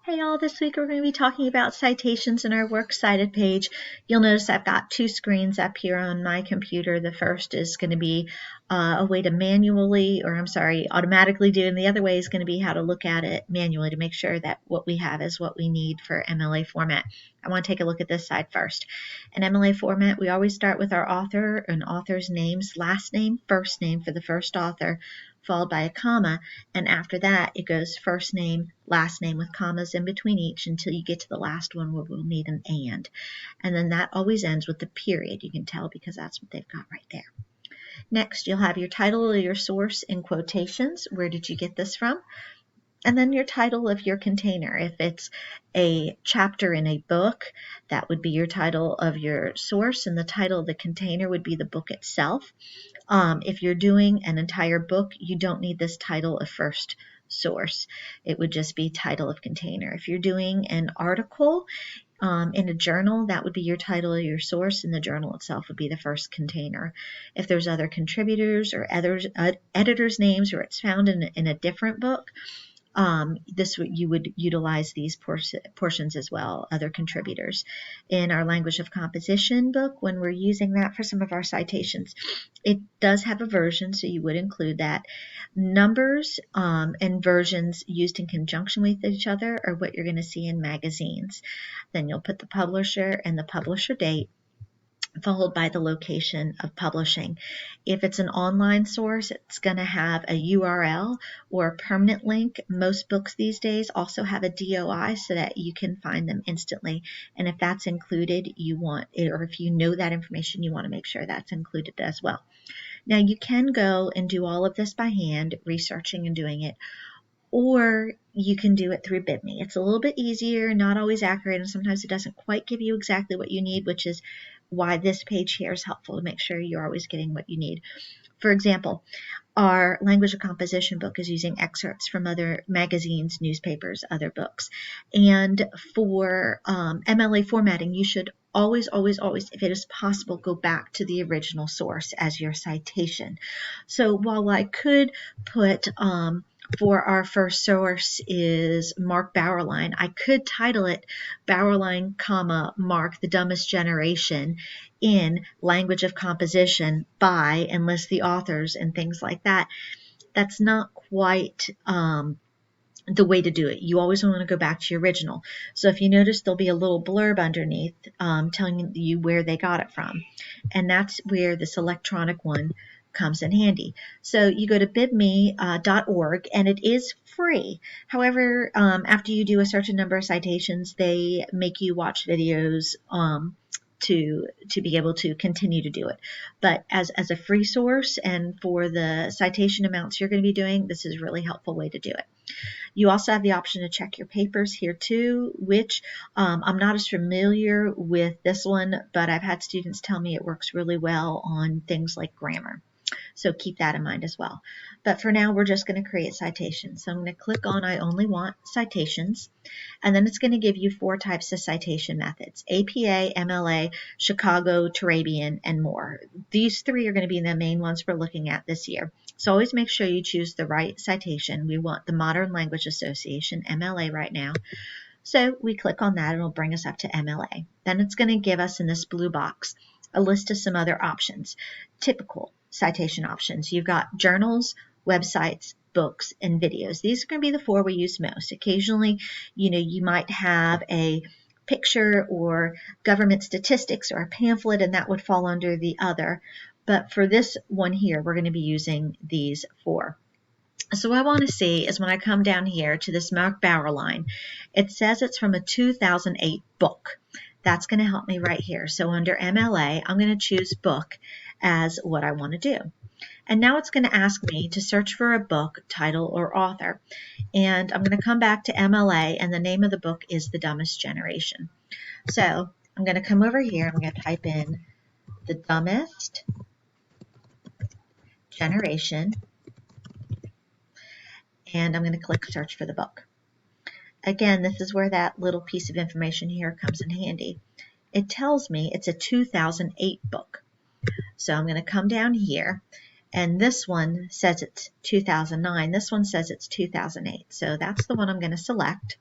Hey y'all, this week we're going to be talking about citations in our Works Cited page. You'll notice I've got two screens up here on my computer. The first is going to be a way to automatically do, and the other way is going to be how to look at it manually to make sure that what we have is what we need for MLA format. I want to take a look at this side first. In MLA format, we always start with our author and author's names, last name, first name for the first author, followed by a comma, and after that it goes first name, last name with commas in between each until you get to the last one where we'll need an and then that always ends with the period. You can tell because that's what they've got right there. Next, you'll have your title or your source in quotations. Where did you get this from? And then your title of your container. If it's a chapter in a book, that would be your title of your source, and the title of the container would be the book itself. If you're doing an entire book, you don't need this title of first source. It would just be title of container. If you're doing an article in a journal, that would be your title of your source, and the journal itself would be the first container. If there's other contributors or editors' names, or it's found in a different book, you would utilize these portions as well, other contributors. In our language of composition book, when we're using that for some of our citations, it does have a version, so you would include that. Numbers and versions used in conjunction with each other are what you're going to see in magazines. Then you'll put the publisher and the publisher date, followed by the location of publishing. If it's an online source, it's going to have a URL or a permanent link. Most books these days also have a DOI so that you can find them instantly. And if that's included, or if you know that information, you want to make sure that's included as well. Now, you can go and do all of this by hand, researching and doing it, or you can do it through BibMe. It's a little bit easier, not always accurate, and sometimes it doesn't quite give you exactly what you need, which is why this page here is helpful to make sure you're always getting what you need. For example, our language of composition book is using excerpts from other magazines, newspapers, other books. And for MLA formatting, you should always, if it is possible, go back to the original source as your citation. So while I could put for our first source is Mark Bauerlein, I could title it Bauerlein, Mark, the Dumbest Generation in Language of Composition by, and list the authors and things like that. That's not quite the way to do it. You always want to go back to your original. So if you notice, there'll be a little blurb underneath telling you where they got it from. And that's where this electronic one comes in handy. So you go to bibme.org, and it is free. However, after you do a certain number of citations, they make you watch videos to be able to continue to do it. But as a free source and for the citation amounts you're going to be doing, this is a really helpful way to do it. You also have the option to check your papers here too, which I'm not as familiar with this one, but I've had students tell me it works really well on things like grammar. So keep that in mind as well. But for now, we're just going to create citations. So I'm going to click on I only want citations, and then it's going to give you 4 types of citation methods: APA, MLA, Chicago, Turabian, and more. These 3 are going to be the main ones we're looking at this year. So always make sure you choose the right citation. We want the Modern Language Association, MLA, right now. So we click on that, and it'll bring us up to MLA. Then it's going to give us in this blue box a list of some other options. Typical citation options. You've got journals, websites, books, and videos. These are going to be the 4 we use most. Occasionally, you might have a picture or government statistics or a pamphlet, and that would fall under the other. But for this one here, we're going to be using these 4. So what I want to see is when I come down here to this Mark Bauerlein, it says it's from a 2008 book. That's going to help me right here. So under MLA, I'm going to choose book as what I want to do. And now it's going to ask me to search for a book, title, or author. And I'm going to come back to MLA, and the name of the book is The Dumbest Generation. So I'm going to come over here, I'm going to type in The Dumbest Generation, and I'm going to click search for the book. Again, this is where that little piece of information here comes in handy. It tells me it's a 2008 book. So I'm going to come down here, and this one says it's 2009. This one says it's 2008. So that's the one I'm going to select.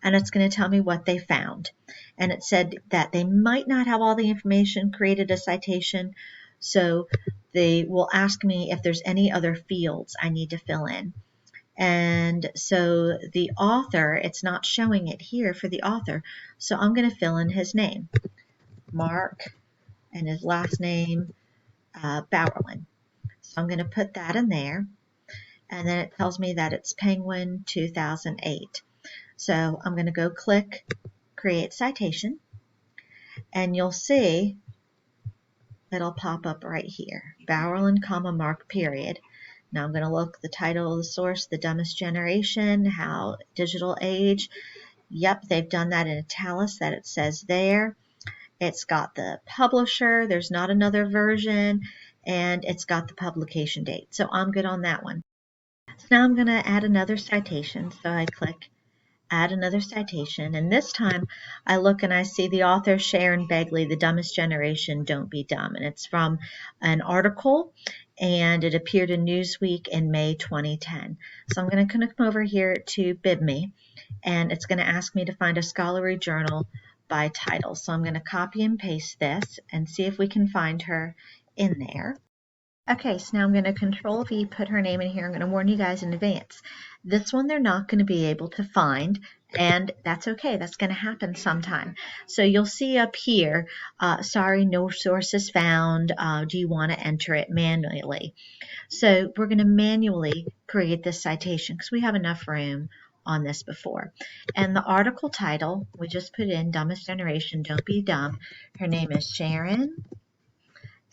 and it's going to tell me what they found. And it said that they might not have all the information, created a citation, so they will ask me if there's any other fields I need to fill in. And so the author, it's not showing it here for the author, so I'm going to fill in his name, Mark, and his last name, Bowerlin. So I'm going to put that in there, and then it tells me that it's Penguin 2008. So I'm going to go click Create Citation, and you'll see it'll pop up right here, Bowerlin, comma, Mark, period. Now I'm going to look the title of the source, The Dumbest Generation, How Digital Age. Yep, they've done that in italics that it says there. It's got the publisher, there's not another version, and it's got the publication date. So I'm good on that one. So now I'm going to add another citation. So I click Add Another Citation, and this time I look and I see the author Sharon Begley, The Dumbest Generation, Don't Be Dumb, and it's from an article, and it appeared in Newsweek in May 2010. So I'm going to come over here to BibMe, and it's going to ask me to find a scholarly journal by title. So I'm going to copy and paste this and see if we can find her in there. Okay, so now I'm going to Control V, put her name in here. I'm going to warn you guys in advance. This one they're not going to be able to find, and that's okay. That's going to happen sometime. So you'll see up here, sorry, no sources found. Do you want to enter it manually? So we're going to manually create this citation because we have enough room on this before. And the article title, we just put in Dumbest Generation, Don't Be Dumb. Her name is Sharon,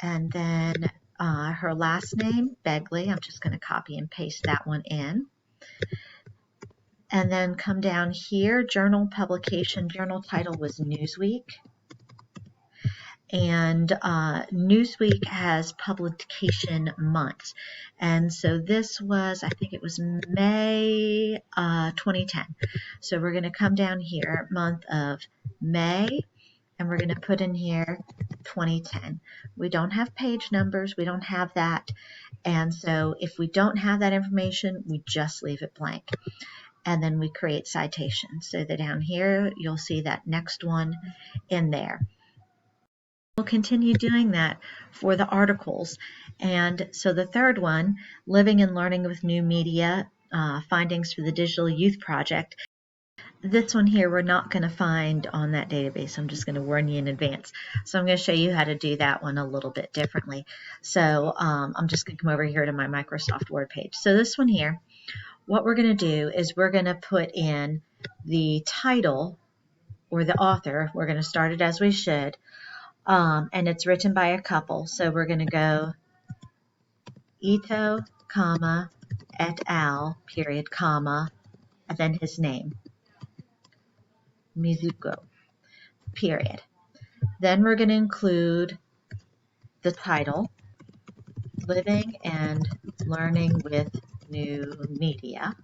and then her last name, Begley. I'm just going to copy and paste that one in. And then come down here, journal publication, journal title was Newsweek. And Newsweek has publication months. And so this was, I think it was May 2010. So we're going to come down here, month of May, and we're going to put in here 2010. We don't have page numbers. We don't have that. And so if we don't have that information, we just leave it blank. And then we create citations. So that down here, you'll see that next one in there. We'll continue doing that for the articles. And so the third one, Living and Learning with New Media, Findings for the Digital Youth Project. This one here we're not going to find on that database. I'm just going to warn you in advance. So I'm going to show you how to do that one a little bit differently. So I'm just going to come over here to my Microsoft Word page. So this one here, what we're going to do is we're going to put in the title or the author. We're going to start it as we should. And it's written by a couple. So we're going to go Ito, comma, et al, period, comma, and then his name. Mizuko, period. Then we're going to include the title, Living and Learning with New Media.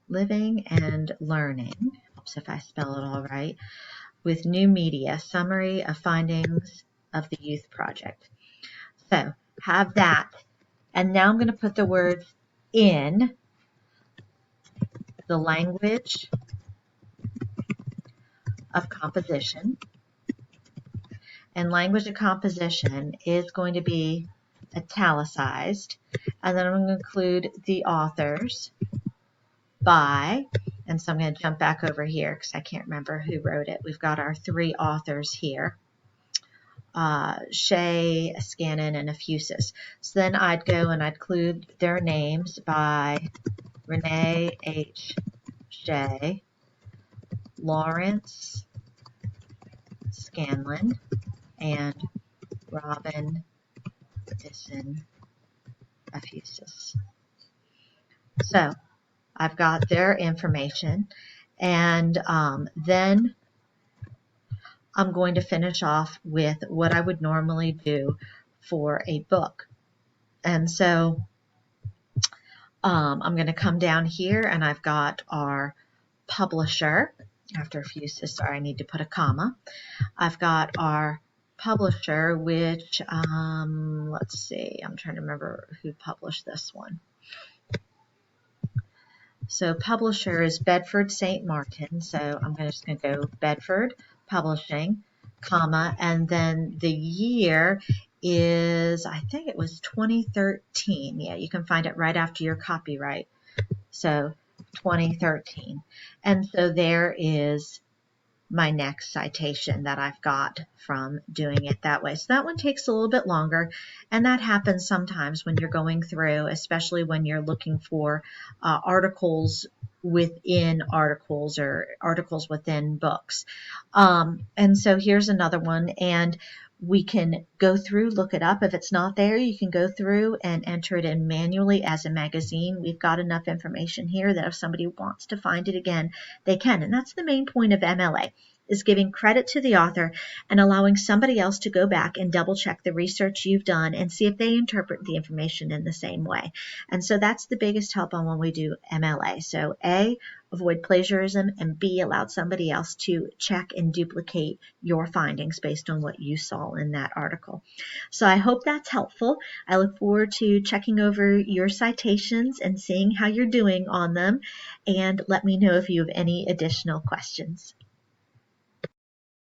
Living and Learning, helps if I spell it all right, with New Media, Summary of Findings of the Youth Project. So have that, and now I'm going to put the words in the language of composition, and language of composition is going to be italicized, and then I'm going to include the authors by, and so I'm going to jump back over here because I can't remember who wrote it. We've got our three authors here, Shea, Scannon, and Effusis. So then I'd go and I'd include their names by Renee H. Shea, Lawrence Scanlon, and Robin Edison Effusis. So I've got their information, and then I'm going to finish off with what I would normally do for a book. And so I'm going to come down here and I've got our publisher. After a few, sorry, I need to put a comma. I've got our publisher, which, let's see, I'm trying to remember who published this one. So publisher is Bedford St. Martin. So I'm just going to go Bedford Publishing, comma, and then the year is, I think it was 2013. Yeah, you can find it right after your copyright. So 2013. And so there is my next citation that I've got from doing it that way. So that one takes a little bit longer, and that happens sometimes when you're going through, especially when you're looking for articles within articles or articles within books. And so here's another one, and we can go through, look it up. If it's not there, you can go through and enter it in manually as a magazine. We've got enough information here that if somebody wants to find it again, they can. And that's the main point of MLA, is giving credit to the author and allowing somebody else to go back and double check the research you've done and see if they interpret the information in the same way. And so that's the biggest help on when we do MLA. So A, avoid plagiarism, and B, allowed somebody else to check and duplicate your findings based on what you saw in that article. So I hope that's helpful. I look forward to checking over your citations and seeing how you're doing on them, and let me know if you have any additional questions.